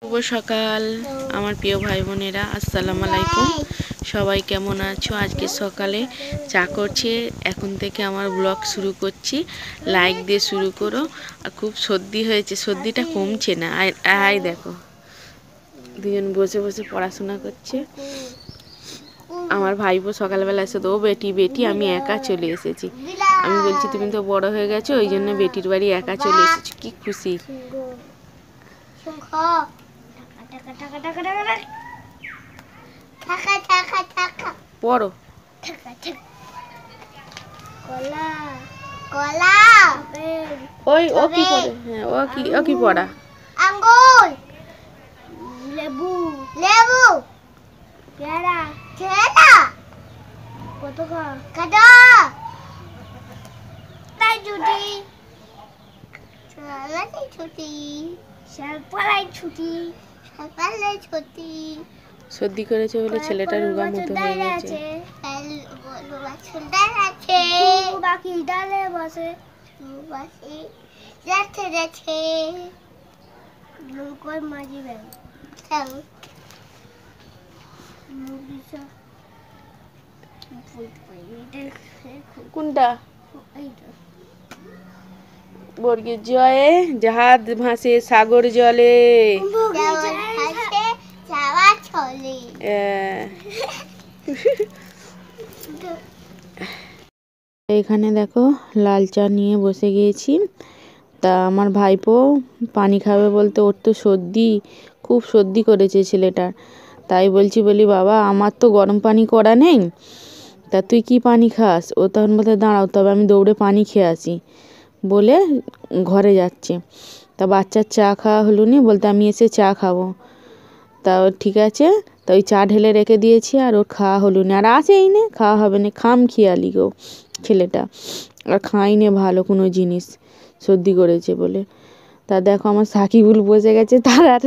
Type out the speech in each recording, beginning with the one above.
শুভ সকাল আমার প্রিয় ভাই বোনেরা, আসসালামু আলাইকুম। সবাই কেমন আছো? আজকে সকালে চা করছি, এখন থেকে আমার ব্লগ শুরু করছি। লাইক দিয়ে শুরু করো। আর খুব সর্দি হয়েছে, সর্দিটা কমছে না। আয় দেখো, দুজন বসে বসে পড়াশোনা করছে। আমার ভাইপো সকালবেলা এসে তো বেটি বেটি আমি একা চলে এসেছি। আমি বলছি তুমি তো বড় হয়ে গেছো, ওই জন্য বেটির বাড়ি একা চলে এসেছি। কি খুশি। পড়ো। ওই ও কি পড়ে? হ্যাঁ, ও কি পড়া? আঙ্গুর, লেবু, লেবু, পেয়ারা, পেয়ারা, পতাকা, কাটা, তাই ছুটি, চালাই ছুটি, সকালে ছুটি, সকালে ছুটি। সর্দি করেছে বলে ছেলেটা রোগা মতো হয়ে গেছে। বাকি ডালে বসে বসে যাচ্ছে যাচ্ছে কই মাঝি ব্যাং কোনটা? বর্গের জয়ে জাহাজ ভাসে সাগর জলে। এখানে দেখো লাল চা নিয়ে বসে গিয়েছি। তা আমার ভাইপো পানি খাবে বলতে, ওর তো সর্দি, খুব সর্দি করেছে ছেলেটার। তাই বলি বাবা আমার তো গরম পানি করা নেই, তা তুই কি পানি খাস? ও তখন বলতে দাঁড়াও তবে আমি দৌড়ে পানি খেয়ে আসি বলে ঘরে যাচ্ছে। তা বাচ্চার চা খাওয়া হলো নি, বলতে আমি এসে চা খাবো। তা ঠিক আছে, তা ওই চা ঢেলে রেখে দিয়েছি, আর ওর খাওয়া হলো না। আর আসেই না, খাওয়া হবে না, খাম খেয়ালি গো ছেলেটা। আর খাইনি ভালো কোনো জিনিস, সর্দি করেছে বলে। তা দেখো আমার সাকিবুল বসে গেছে, তার আর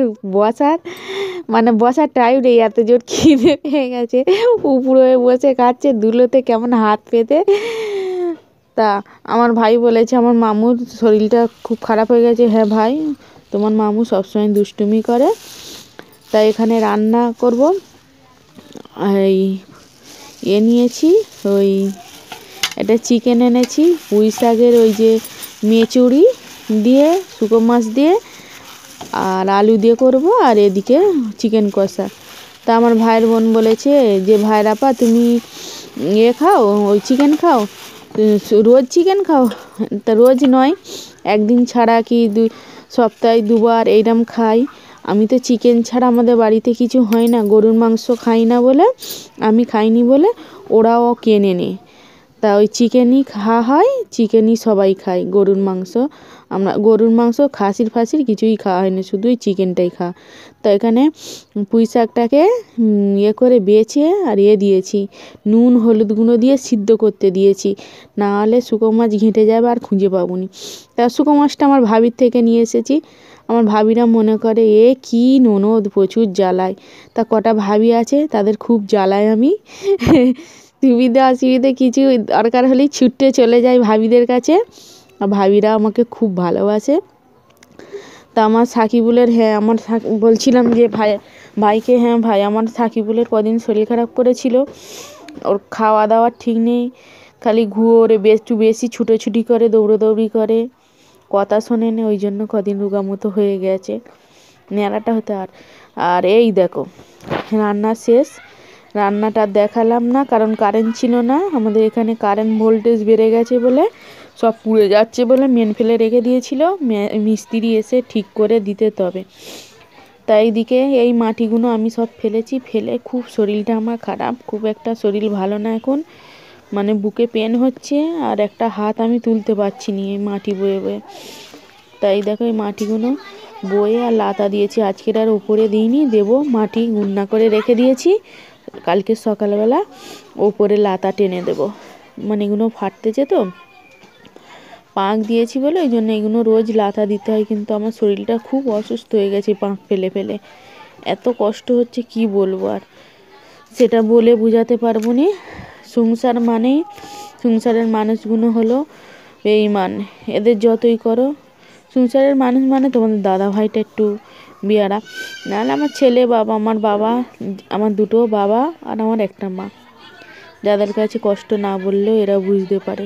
বসার টাইম নেই, এত জোর খিদে পেয়ে গেছে। উপরে বসে খাচ্ছে ধুলোতে কেমন হাত পেতে। তা আমার ভাই বলেছে আমার মামুর শরীরটা খুব খারাপ হয়ে গেছে। হ্যাঁ ভাই, তোমার মামু সবসময় দুষ্টুমি করে। তাই এখানে রান্না করব। এই নিয়েছি, ওই এটা চিকেন এনেছি, পুঁই শাকের ওই যে মেচুরি দিয়ে, শুকো মাছ দিয়ে আর আলু দিয়ে করব, আর এদিকে চিকেন কষা। তা আমার ভাইয়ের বোন বলেছে যে ভাইরাপা তুমি খাও, ওই চিকেন খাও, রোজ চিকেন খাও? তা রোজ নয়, একদিন ছাড়া কি সপ্তাহে দুবার এইরকম খাই। আমি তো চিকেন ছাড়া আমাদের বাড়িতে কিছু হয় না, গরুর মাংস খাই না বলে, আমি খাইনি বলে ওরাও কেনে নে। তা ওই চিকেনই খাওয়া হয়, চিকেনই সবাই খায়। গরুর মাংস খাসির কিছুই খাওয়া হয় না, শুধু ওই চিকেনটাই খাওয়া। তো এখানে পুঁই শাকটাকে করে বেছে আর দিয়েছি, নুন হলুদ গুঁড়ো দিয়ে সিদ্ধ করতে দিয়েছি, না হলে শুকো মাছ ঘেঁটে যাবে আর খুঁজে পাবো নি। তা শুকো মাছটা আমার ভাবির থেকে নিয়ে এসেছি। আমার ভাবিরা মনে করে কি ননদ প্রচুর জ্বালায়। তা কটা ভাবি আছে, তাদের খুব জ্বালায় আমি। সুবিধা অসুবিধে কিছু দরকার হলেই ছুটে চলে যায় ভাবিদের কাছে, আর ভাবিরা আমাকে খুব ভালোবাসে। তা আমার সাকিবুলের, বলছিলাম যে ভাইকে, হ্যাঁ ভাই আমার সাকিবুলের কদিন শরীর খারাপ করেছিল, ওর খাওয়া দাওয়া ঠিক নেই, খালি ঘুরে একটু বেশি ছুটোছুটি করে, দৌড়োদৌড়ি করে, কথা শোনে না, ওই জন্য কদিন রোগা মতো হয়ে গেছে, নেড়াটা হতে। আর এই দেখো রান্না শেষ, রান্নাটা দেখালাম না কারণ কারেন্ট ছিল না আমাদের এখানে, কারেন্ট ভোল্টেজ বেড়ে গেছে বলে সব পুড়ে যাচ্ছে বলে মেন ফেলে রেখে দিয়েছিল, মিস্ত্রি এসে ঠিক করে দিতে তবে। তাই দিকে এই মাটিগুলো আমি সব ফেলেছি, ফেলে খুব শরীরটা আমার খারাপ, খুব একটা শরীর ভালো না এখন, বুকে পেন হচ্ছে, আর একটা হাত আমি তুলতে পারছি না এই মাটি বয়ে বয়ে। তাই দেখো এই মাটিগুলো বয়ে আর লাতা দিয়েছি, আজকের আর উপরে দিইনি, দেবো, মাটি গুন্না করে রেখে দিয়েছি, কালকে সকালবেলা ওপরে লাতা টেনে দেবো। এগুলো ফাটতেছে তো, পাঁক দিয়েছি বলে ওই জন্য এগুলো রোজ লাতা দিতে হয়। কিন্তু আমার শরীরটা খুব অসুস্থ হয়ে গেছে পাঁক ফেলে ফেলে, এত কষ্ট হচ্ছে কি বলবো, আর সেটা বলে বোঝাতে পারবো না। সংসারের মানুষগুলো হলো বেঈমান, এদের যতই করো, সংসারের মানুষ তোমাদের দাদা ভাইটা একটু বিয়ারা, নাহলে আমার ছেলে, বাবা, আমার দুটো বাবা আর আমার একটা মা, যাদের কাছে কষ্ট না বললেও এরা বুঝতে পারে।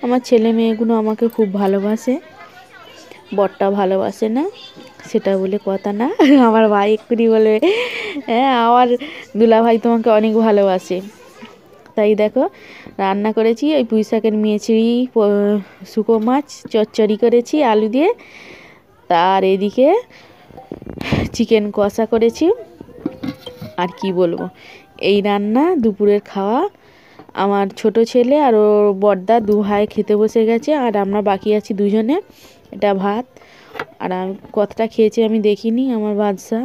আমার ছেলে মেয়েগুলো আমাকে খুব ভালোবাসে, বরটা ভালোবাসে না সেটা বলে কথা না। আমার ভাই এক্ষুনি বলবে হ্যাঁ আমার দুলাভাই তোমাকে অনেক ভালোবাসে। তাই দেখো রান্না করেছি ওই পুঁই শাকের মেচড়ি, শুকো মাছ চচ্চড়ি করেছি আলু দিয়ে, তার এদিকে চিকেন কষা করেছি। আর কি বলবো, এই রান্না দুপুরের খাওয়া। আমার ছোট ছেলে আর ওর বড়দা দু ভাই খেতে বসে গেছে, আর আমরা বাকি আছি দুজনে। এটা ভাত, আর আমি কতটা খেয়েছি আমি দেখিনি আমার বাদশা,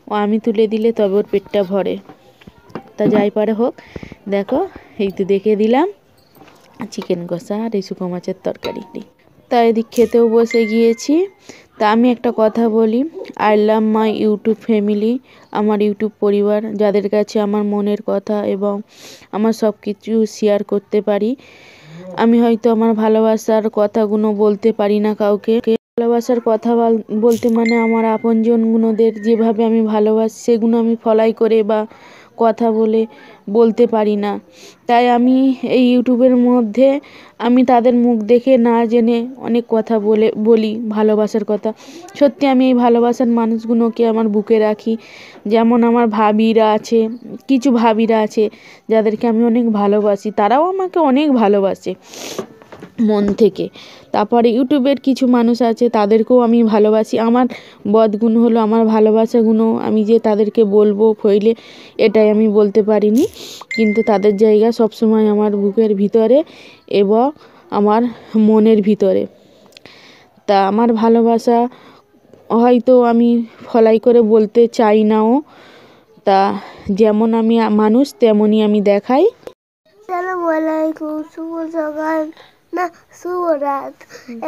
ও আমি তুলে দিলে তবে ওর পেটটা ভরে। তা যাই পারে হোক, দেখো এই তো দেখে দিলাম চিকেন কষা আর এই শুকো মাছের তরকারি। তা এদিক খেতেও বসে গিয়েছি। তা আমি একটা কথা বলি, I love my YouTube family, আমার ইউটিউব পরিবার, যাদের কাছে আমার মনের কথা এবং আমার সব কিছু শেয়ার করতে পারি। আমি হয়তো আমার ভালোবাসার কথাগুলো বলতে পারি না কাউকে, ভালোবাসার কথা বলতে মানে আমার আপনজনগুলোদের যেভাবে আমি ভালোবাসি সেগুলো আমি ফলাই করে বা কথা বলতে পারি না। তাই আমি এই ইউটিউবের মধ্যে আমি তাদের মুখ দেখে না জেনে অনেক কথা বলি ভালোবাসার কথা। সত্যি আমি এই ভালোবাসার মানুষগুলোকে আমার বুকে রাখি। যেমন আমার ভাবিরা আছে, কিছু ভাবিরা আছে যাদেরকে আমি অনেক ভালোবাসি, তারাও আমাকে অনেক ভালোবাসে মন থেকে। তারপরে ইউটিউবের কিছু মানুষ আছে তাদেরকেও আমি ভালোবাসি। আমার বদগুণ হলো আমার ভালোবাসাগুলো আমি যে তাদেরকে বলবো ফইলে এটাই আমি বলতে পারিনি, কিন্তু তাদের জায়গা সবসময় আমার বুকের ভিতরে এবং আমার মনের ভিতরে। তা আমার ভালোবাসা হয়তো আমি ফলাই করে বলতে চাই নাও, তা যেমন আমি মানুষ তেমনই আমি দেখাই। আসসালামু আলাইকুম, শুভ সকাল না শুভ রাত।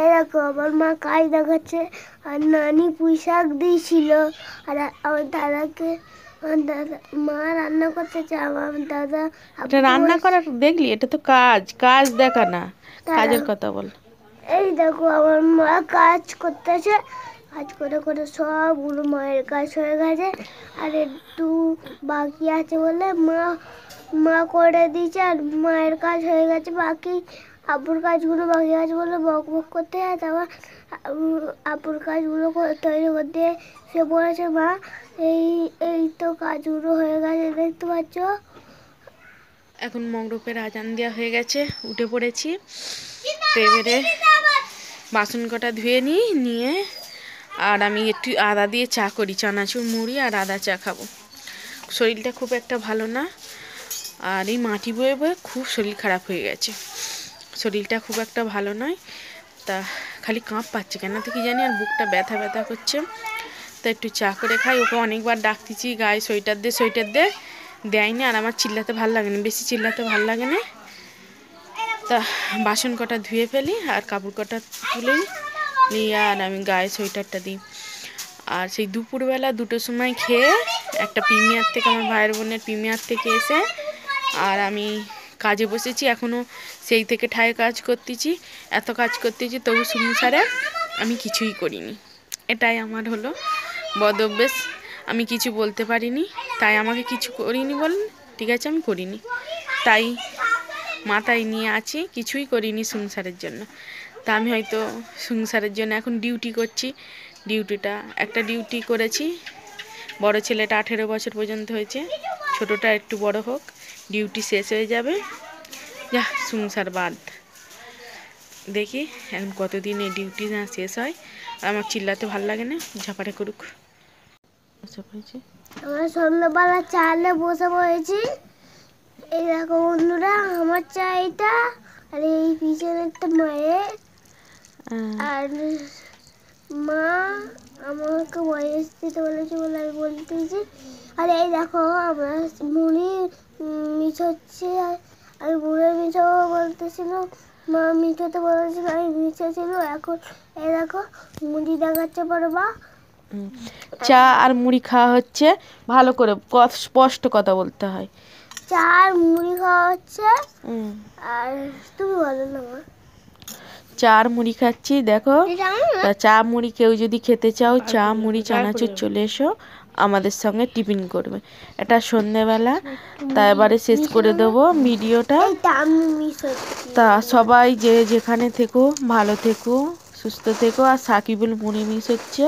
এরকম আমার মা কাজ দেখাচ্ছে আর নানি পুঁই শাক দিয়েছিল, আর আমার দাদাকে মা রান্না করতে চায়। আমার দাদা এটা রান্না করার দেখলি, এটা তো কাজ দেখা না, কাজের কথা বল। এই দেখো আমার মা কাজ করতেছে, কাজ করে করে সবগুলো মায়ের কাজ হয়ে গেছে, আর একটু বাকি আছে বলে মা করে দিয়েছে, আর মায়ের কাজ হয়ে গেছে। বাকি আব্বুর কাজগুলো বাকি আছে বলে বক বক করতে হয়। তারপর আব্বুর কাজগুলো তৈরি করতে সে বলেছে মা এই তো কাজগুলো হয়ে গেছে দেখতে পাচ্ছ। এখন মগরবের আজান দেওয়া হয়ে গেছে, উঠে পড়েছি। তো এবারে বাসন কটা ধুয়ে নিয়ে আর আমি একটু আদা দিয়ে চা করি, চানাচুর মুড়ি আর আদা চা খাবো। শরীরটা খুব একটা ভালো না, আর এই মাটি বয়ে বয়ে খুব শরীর খারাপ হয়ে গেছে, শরীরটা খুব একটা ভালো নয়। তা খালি কাঁপ পাচ্ছে কেন তো কি জানি, আর বুকটা ব্যথা ব্যথা করছে। তা একটু চা করে খাই। ওকে অনেকবার ডাকতেছি গায়ে সোয়েটার দে দেয়নি, আর আমার চিল্লাতে ভাল লাগে না, বেশি চিল্লাতে ভাল লাগে না। তা বাসন কটা ধুয়ে ফেলি আর কাপড় কটা তুলে নিয়ে আর আমি গায়ে সোয়েটারটা দিই। আর সেই দুপুরবেলা 2টোর সময় খেয়ে একটা প্রিমিয়ার থেকে, আমার ভাইয়ের বোনের প্রিমিয়ার থেকে এসে আর আমি কাজে বসেছি। এখনও সেই থেকে ঠায়ে কাজ করতেছি, এত কাজ করতেছি, তবু সংসারে আমি কিছুই করিনি। এটাই আমার হলো বদ অভ্যেস, আমি কিছু বলতে পারিনি, তাই আমাকে কিছু করিনি বলেন ঠিক আছে আমি করিনি, তাই মাথায় নিয়ে আছি কিছুই করিনি সংসারের জন্য। তা আমি হয়তো সংসারের জন্য এখন ডিউটি করছি। একটা ডিউটি করেছি, বড় ছেলেটা 18 বছর পর্যন্ত হয়েছে, ছোটটা একটু বড় হোক, ডিউটি শেষ হয়ে যাবে, যা সংসার বাদ। দেখি এখন কতদিন এই ডিউটি না শেষ হয়। আর আমার চিল্লাতে ভাল লাগে না, ঝাপাটা করুক। আমরা সন্ধ্যাবেলা চালে বসে পড়েছি। এই দেখো বন্ধুরা আমার চা এটা, আর এই পিছনেরটা মায়ের, আর মা আমাকে বয়স দিতে বলেছে বলে আমি বলতেছি। আর এই দেখো আমরা মুড়ি মিশোচ্ছে, আর মুড়ি মিশাবো বলতেছিল, মা মিশোতে বলেছিল আমি মিশাছিল। এখন এই দেখো মুড়ি দেখাচ্ছে পারবা। চা আর মুড়ি খাওয়া হচ্ছে, ভালো করে স্পষ্ট কথা বলতে হয়। চা আর মুড়ি খাওয়া হচ্ছে, আর তুমি বলো না মা। চা আর মুড়ি খাচ্ছি দেখো। তা চা মুড়ি কেউ যদি খেতে চাও চা মুড়ি চানাচুর চলে এসো, আমাদের সঙ্গে টিফিন করবে। এটা সন্ধেবেলা। তা এবারে শেষ করে দেবো ভিডিওটা। তা সবাই যে যেখানে থেকো ভালো থেকো, সুস্থ থেকো। আর সাকিবুল মুড়ি মিস হচ্ছে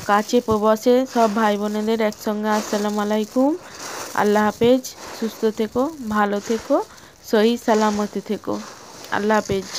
কাছে প্রবাসে সব ভাই বোনেদের একসঙ্গে আসসালামু আলাইকুম, আল্লাহ হাফেজ। সুস্থ থেকো, ভালো থেকো, সহি সালামতে থেকো। আল্লাহ হাফেজ।